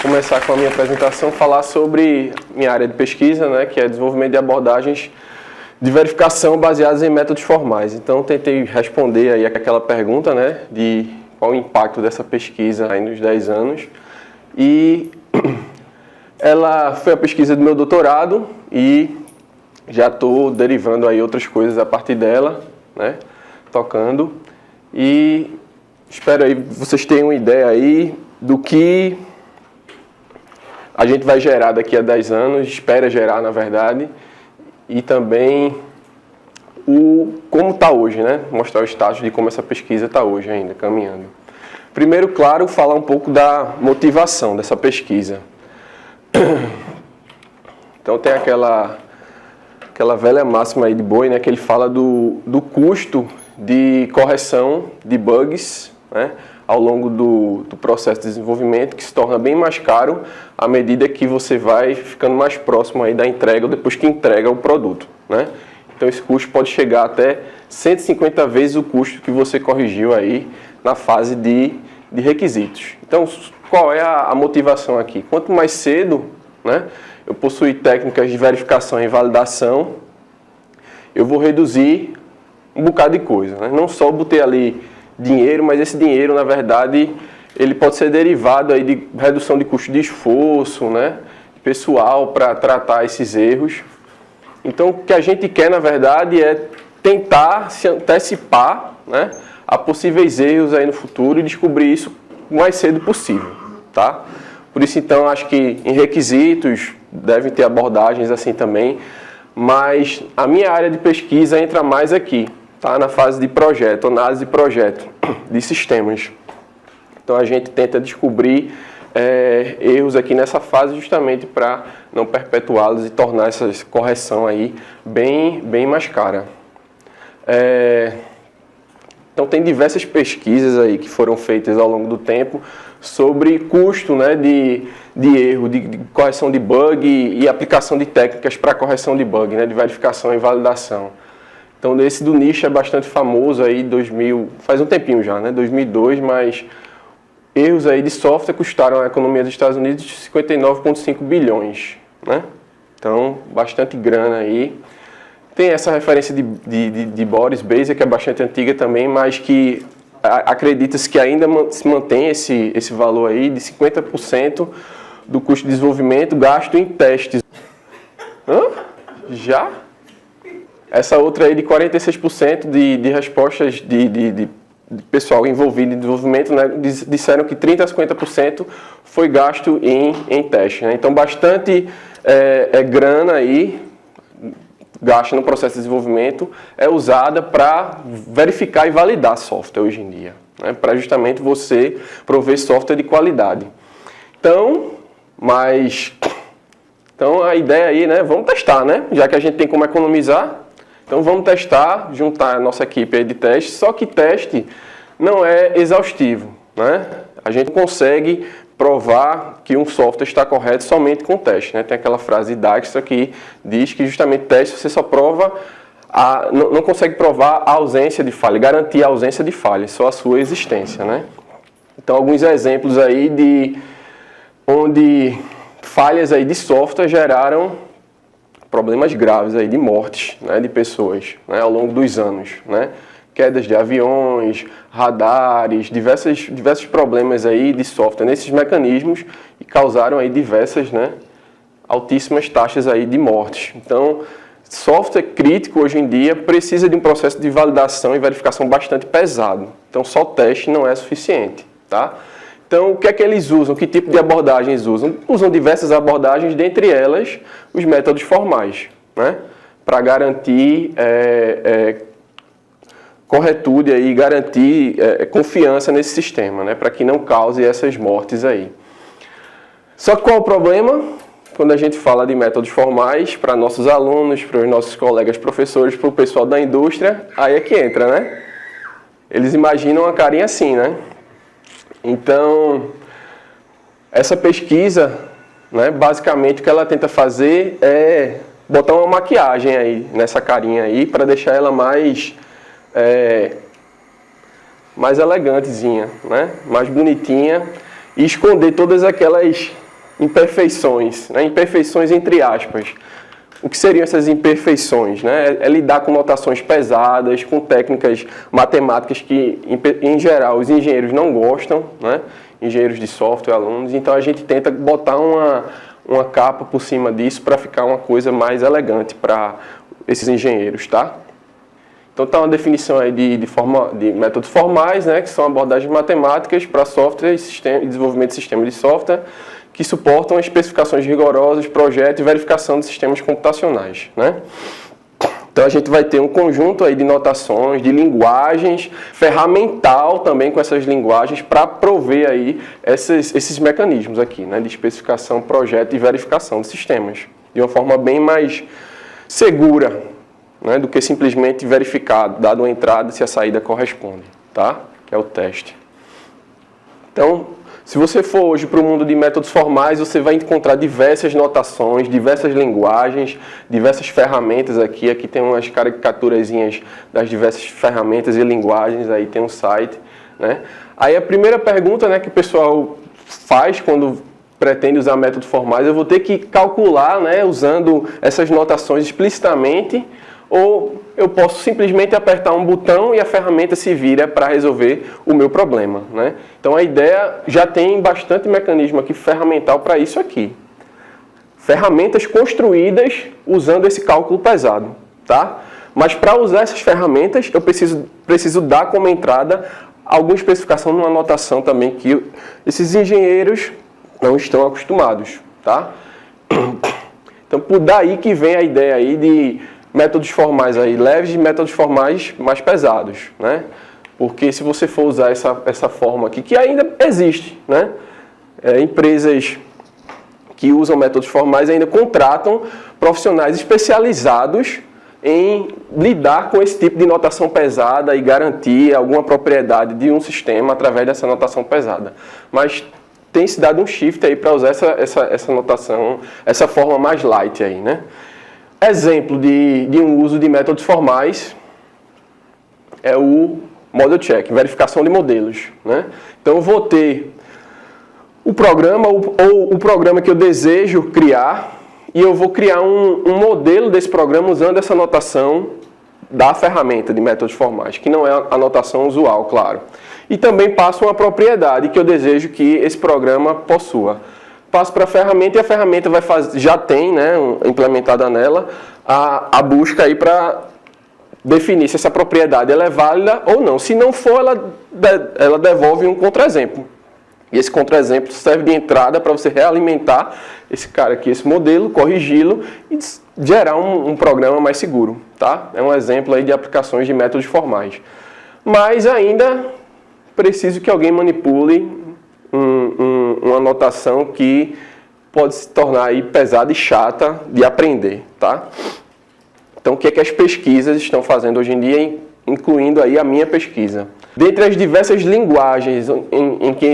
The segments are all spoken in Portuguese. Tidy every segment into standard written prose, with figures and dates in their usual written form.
Começar com a minha apresentação, falar sobre minha área de pesquisa, né, que é desenvolvimento de abordagens de verificação baseadas em métodos formais. Então, tentei responder aí aquela pergunta, né, de qual o impacto dessa pesquisa aí nos 10 anos. E ela foi a pesquisa do meu doutorado e já estou derivando aí outras coisas a partir dela, né, tocando. E espero aí vocês tenham uma ideia aí do que a gente vai gerar daqui a 10 anos, espera gerar, na verdade, e também como está hoje, né? Mostrar o status de como essa pesquisa está hoje ainda, caminhando. Primeiro, claro, falar um pouco da motivação dessa pesquisa. Então, tem aquela velha máxima aí de Bowie, né? Que ele fala do custo de correção de bugs, né, ao longo do processo de desenvolvimento, que se torna bem mais caro à medida que você vai ficando mais próximo aí da entrega, ou depois que entrega o produto, né? Então esse custo pode chegar até 150 vezes o custo que você corrigiu aí na fase de requisitos. Então, qual é a motivação aqui? Quanto mais cedo, né, eu possuir técnicas de verificação e validação, eu vou reduzir um bocado de coisa, né? Não só botei ali dinheiro, mas esse dinheiro, na verdade, ele pode ser derivado aí de redução de custo de esforço, né, pessoal, para tratar esses erros. Então, o que a gente quer, na verdade, é tentar se antecipar, né, a possíveis erros aí no futuro e descobrir isso o mais cedo possível, tá? Por isso, então, acho que em requisitos devem ter abordagens assim também, mas a minha área de pesquisa entra mais aqui, tá? Na fase de projeto, análise de projeto, de sistemas. Então a gente tenta descobrir erros aqui nessa fase justamente para não perpetuá-los e tornar essa correção aí bem mais cara. Então tem diversas pesquisas aí que foram feitas ao longo do tempo sobre custo, né, de erro, de correção de bug e aplicação de técnicas para correção de bug, né, de verificação e validação. Então, esse do nicho é bastante famoso aí, faz um tempinho já, né? 2002, mas erros aí de software custaram a economia dos Estados Unidos de 59,5 bilhões, né? Então, bastante grana aí. Tem essa referência de Boris Bezer, que é bastante antiga também, mas que acredita-se que ainda se mantém esse valor aí de 50% do custo de desenvolvimento gasto em testes. Hã? Já? Essa outra aí de 46% de respostas de pessoal envolvido em desenvolvimento, né, disseram que 30% a 50% foi gasto em teste, né? Então, bastante grana aí, gasta no processo de desenvolvimento, é usada para verificar e validar software hoje em dia, né, para justamente você prover software de qualidade. Então, a ideia aí, né, vamos testar, né? Já que a gente tem como economizar, então vamos testar, juntar a nossa equipe aí de teste, só que teste não é exaustivo, né? A gente consegue provar que um software está correto somente com teste, né? Tem aquela frase de Dijkstra que diz que justamente teste você só prova, não consegue provar a ausência de falha, garantir a ausência de falha, só a sua existência, né? Então alguns exemplos aí de onde falhas aí de software geraram problemas graves aí de mortes, né, de pessoas, né, ao longo dos anos, né? Quedas de aviões, radares, diversos problemas aí de software nesses mecanismos e causaram aí diversas, né, altíssimas taxas aí de mortes. Então, software crítico hoje em dia precisa de um processo de validação e verificação bastante pesado. Então, só teste não é suficiente, tá? Então, o que é que eles usam? Que tipo de abordagens usam? Usam diversas abordagens, dentre elas os métodos formais, né? Para garantir corretude e garantir confiança nesse sistema, né? Para que não cause essas mortes aí. Só que qual o problema? Quando a gente fala de métodos formais, para nossos alunos, para os nossos colegas professores, para o pessoal da indústria, aí é que entra, né? Eles imaginam uma carinha assim, né? Então, essa pesquisa, né, basicamente o que ela tenta fazer é botar uma maquiagem aí nessa carinha aí para deixar ela mais elegantezinha, né, mais bonitinha e esconder todas aquelas imperfeições, né? Imperfeições entre aspas. O que seriam essas imperfeições? Né? É lidar com notações pesadas, com técnicas matemáticas que, em geral, os engenheiros não gostam, né? Engenheiros de software, alunos, então a gente tenta botar uma capa por cima disso para ficar uma coisa mais elegante para esses engenheiros, tá? Então está uma definição aí de métodos formais, né, que são abordagens matemáticas para software e desenvolvimento de sistemas de software que suportam especificações rigorosas, projeto e verificação de sistemas computacionais, né? Então a gente vai ter um conjunto aí de notações, de linguagens, ferramental também com essas linguagens para prover aí esses mecanismos aqui, né, de especificação, projeto e verificação de sistemas, de uma forma bem mais segura, né, do que simplesmente verificar, dado uma entrada, se a saída corresponde, tá? Que é o teste. Então, se você for hoje para o mundo de métodos formais, você vai encontrar diversas notações, diversas linguagens, diversas ferramentas aqui. Aqui tem umas caricaturazinhas das diversas ferramentas e linguagens, aí tem um site, né? Aí a primeira pergunta, né, que o pessoal faz quando pretende usar métodos formais, eu vou ter que calcular, né, usando essas notações explicitamente, ou eu posso simplesmente apertar um botão e a ferramenta se vira para resolver o meu problema, né? Então a ideia já tem bastante mecanismo aqui ferramental para isso aqui. Ferramentas construídas usando esse cálculo pesado, tá? Mas para usar essas ferramentas eu preciso dar como entrada alguma especificação numa notação também que esses engenheiros não estão acostumados, tá? Então por daí que vem a ideia aí de métodos formais aí leves e métodos formais mais pesados, né? Porque se você for usar essa forma aqui, que ainda existe, né? Empresas que usam métodos formais ainda contratam profissionais especializados em lidar com esse tipo de notação pesada e garantir alguma propriedade de um sistema através dessa notação pesada. Mas tem se dado um shift aí para usar essa notação, essa forma mais light aí, né? Exemplo de um uso de métodos formais é o model check, verificação de modelos, né? Então eu vou ter o programa ou o programa que eu desejo criar e eu vou criar um modelo desse programa usando essa notação da ferramenta de métodos formais, que não é a notação usual, claro. E também passo uma propriedade que eu desejo que esse programa possua. Passo para a ferramenta e a ferramenta vai fazer, já tem, né, implementada nela a busca aí para definir se essa propriedade ela é válida ou não. Se não for, ela devolve um contra-exemplo. E esse contra-exemplo serve de entrada para você realimentar esse cara aqui, esse modelo, corrigi-lo e gerar um programa mais seguro, tá? É um exemplo aí de aplicações de métodos formais. Mas ainda preciso que alguém manipule uma notação que pode se tornar aí pesada e chata de aprender, tá? Então, o que é que as pesquisas estão fazendo hoje em dia, incluindo aí a minha pesquisa? Dentre as diversas linguagens em que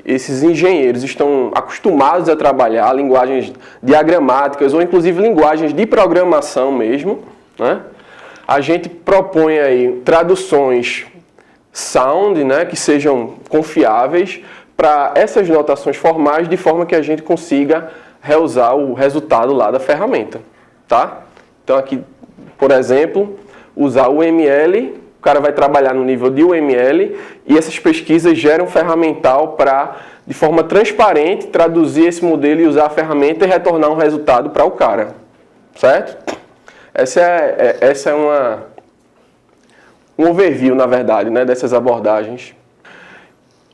esses engenheiros estão acostumados a trabalhar, linguagens diagramáticas ou inclusive linguagens de programação mesmo, né? A gente propõe aí traduções sound, né, que sejam confiáveis para essas notações formais, de forma que a gente consiga reusar o resultado lá da ferramenta, tá? Então aqui, por exemplo, usar o UML, o cara vai trabalhar no nível de UML e essas pesquisas geram ferramental para, de forma transparente, traduzir esse modelo e usar a ferramenta e retornar um resultado para o cara, certo? Essa é um overview, na verdade, né, dessas abordagens.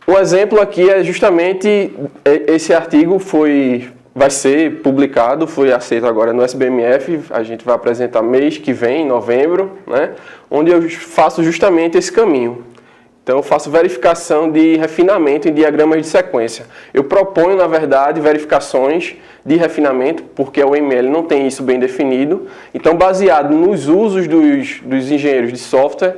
Um exemplo aqui é justamente esse artigo vai ser publicado, foi aceito agora no SBMF, a gente vai apresentar mês que vem, em novembro, né, onde eu faço justamente esse caminho. Então eu faço verificação de refinamento em diagramas de sequência. Eu proponho, na verdade, verificações de refinamento, porque a UML não tem isso bem definido. Então, baseado nos usos dos engenheiros de software,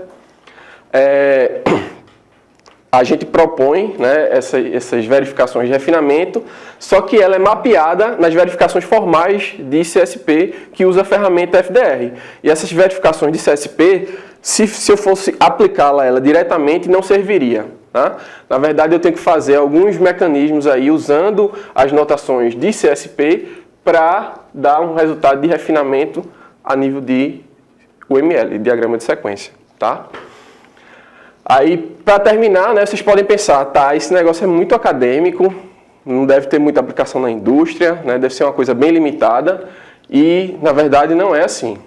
a gente propõe, né, essas verificações de refinamento, só que ela é mapeada nas verificações formais de CSP, que usa a ferramenta FDR. E essas verificações de CSP, se eu fosse aplicá-la ela diretamente, não serviria. Tá? Na verdade, eu tenho que fazer alguns mecanismos aí usando as notações de CSP para dar um resultado de refinamento a nível de UML, diagrama de sequência. Tá? Aí, para terminar, né, vocês podem pensar, tá, esse negócio é muito acadêmico, não deve ter muita aplicação na indústria, né, deve ser uma coisa bem limitada, e, na verdade, não é assim.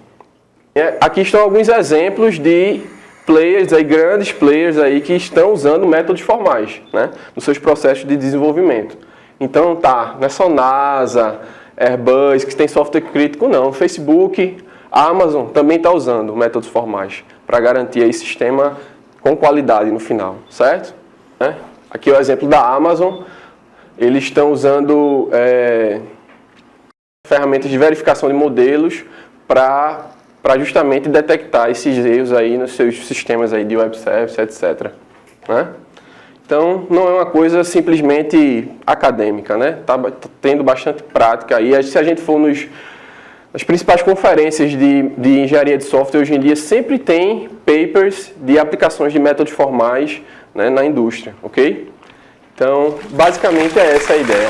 Aqui estão alguns exemplos de players, aí, grandes players aí, que estão usando métodos formais, né, nos seus processos de desenvolvimento. Então, tá, não é só NASA, Airbus, que tem software crítico, não. Facebook, Amazon também está usando métodos formais para garantir aí sistema com qualidade no final, certo? Aqui é o exemplo da Amazon. Eles estão usando ferramentas de verificação de modelos para justamente detectar esses erros aí nos seus sistemas aí de web service, etc. Né? Então, não é uma coisa simplesmente acadêmica, né? Tá tendo bastante prática aí. Se a gente for nas principais conferências de engenharia de software, hoje em dia sempre tem papers de aplicações de métodos formais, né, na indústria, ok? Então, basicamente é essa a ideia.